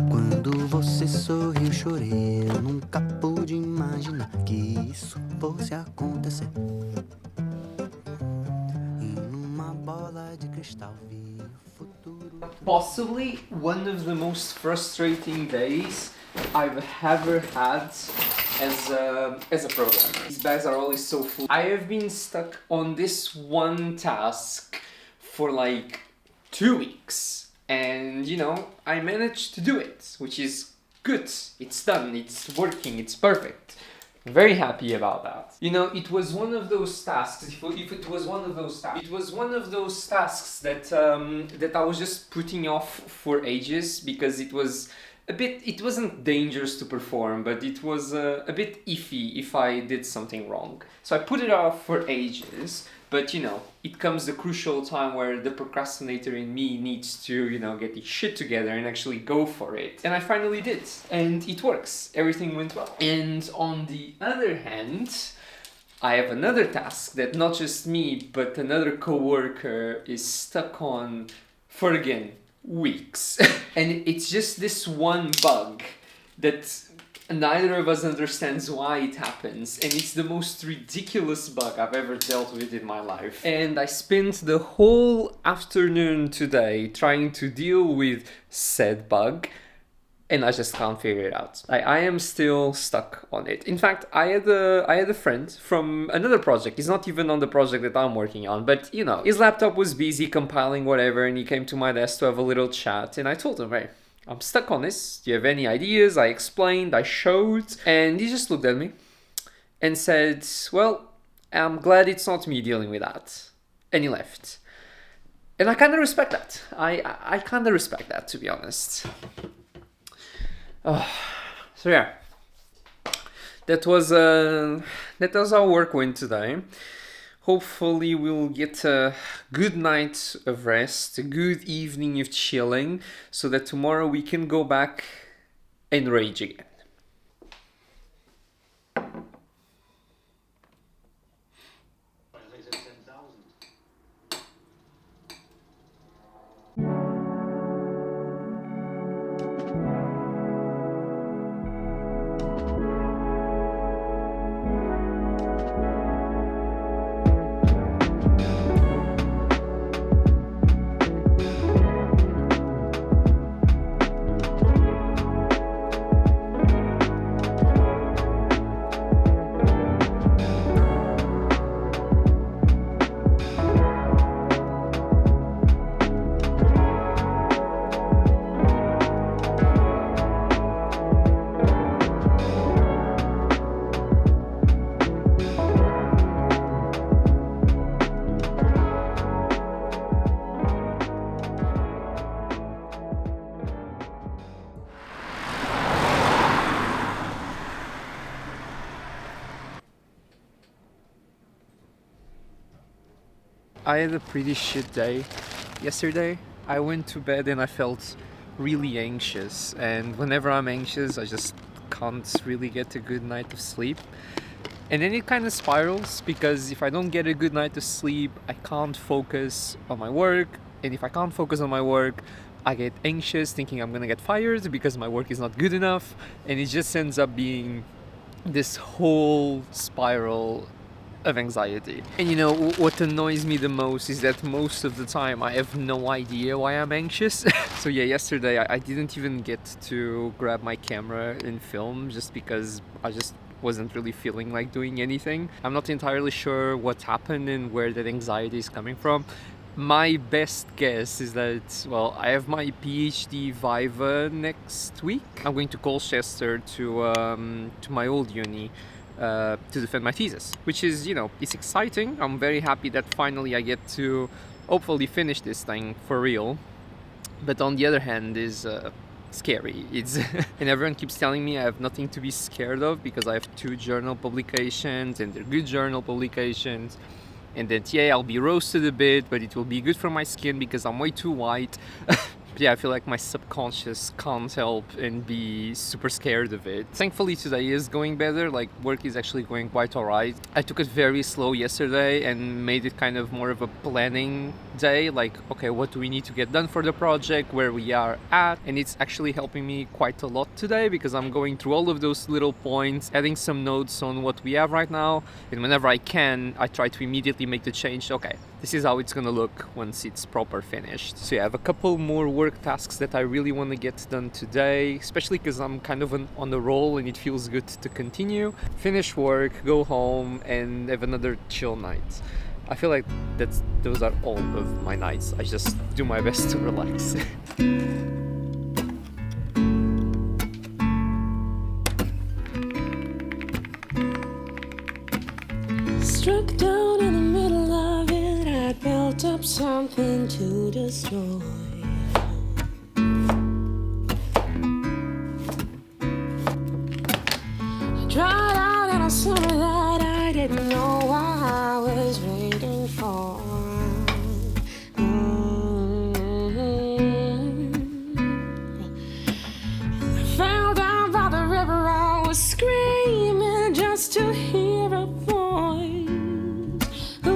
Quando você sorriu, chorei. Eu nunca pude imaginar que isso fosse acontecer. Possibly one of the most frustrating days I've ever had as a programmer. These bags are always so full. I have been stuck on this one task for like 2 weeks, and you know, I managed to do it, which is good. It's done, it's working, it's perfect. Very happy about that. You know, it was one of those tasks. If it was one of those tasks, it was one of those tasks that that I was just putting off for ages because it was a bit. It wasn't dangerous to perform, but it was a bit iffy if I did something wrong. So I put it off for ages. But you know, it comes the crucial time where the procrastinator in me needs to, you know, get his shit together and actually go for it. And I finally did. And it works. Everything went well. And on the other hand, I have another task that not just me, but another coworker is stuck on for again weeks. And it's just this one bug that neither of us understands why it happens, and it's the most ridiculous bug I've ever dealt with in my life. And I spent the whole afternoon today trying to deal with said bug, and I just can't figure it out. I am still stuck on it. In fact, I had a friend from another project. He's not even on the project that I'm working on, but you know, his laptop was busy compiling whatever, and he came to my desk to have a little chat, and I told him, hey, I'm stuck on this. Do you have any ideas? I explained, I showed, and he just looked at me and said, well, I'm glad it's not me dealing with that. And he left. And I kind of respect that. I kind of respect that, to be honest. So yeah, that was how work went today. Hopefully we'll get a good night of rest, a good evening of chilling, so that tomorrow we can go back and rage again. I had a pretty shit day yesterday. I went to bed and I felt really anxious, and whenever I'm anxious I just can't really get a good night of sleep. And then it kind of spirals, because if I don't get a good night of sleep I can't focus on my work, and if I can't focus on my work I get anxious thinking I'm gonna get fired because my work is not good enough, and it just ends up being this whole spiral of anxiety. And you know, what annoys me the most is that most of the time I have no idea why I'm anxious. So yeah, yesterday I didn't even get to grab my camera and film, just because I just wasn't really feeling like doing anything. I'm not entirely sure what happened and where that anxiety is coming from. My best guess is that, well, I have my PhD Viva next week. I'm going to Colchester to my old uni to defend my thesis, which is, you know, it's exciting. I'm very happy that finally I get to hopefully finish this thing for real. But on the other hand is scary. It's and everyone keeps telling me I have nothing to be scared of because I have 2 journal publications and they're good journal publications. And that, yeah, I'll be roasted a bit, but it will be good for my skin because I'm way too white. Yeah, I feel like my subconscious can't help and be super scared of it. Thankfully today is going better, like work is actually going quite alright. I took it very slow yesterday and made it kind of more of a planning day, like, okay, what do we need to get done for the project, where we are at, and it's actually helping me quite a lot today because I'm going through all of those little points, adding some notes on what we have right now, and whenever I can, I try to immediately make the change. Okay, this is how it's gonna look once it's proper finished. So yeah, I have a couple more work tasks that I really want to get done today, especially because I'm kind of on the roll and it feels good to continue. Finish work, go home, and have another chill night. I feel like those are all of my nights. I just do my best to relax. Struck down in the middle of it, I built up something to destroy. I dried out in a summer that I didn't know why I was waiting for. I fell down by the river, I was screaming just to hear a voice. And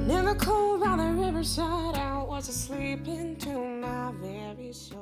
in the cold by the riverside, I was asleep into my very soul.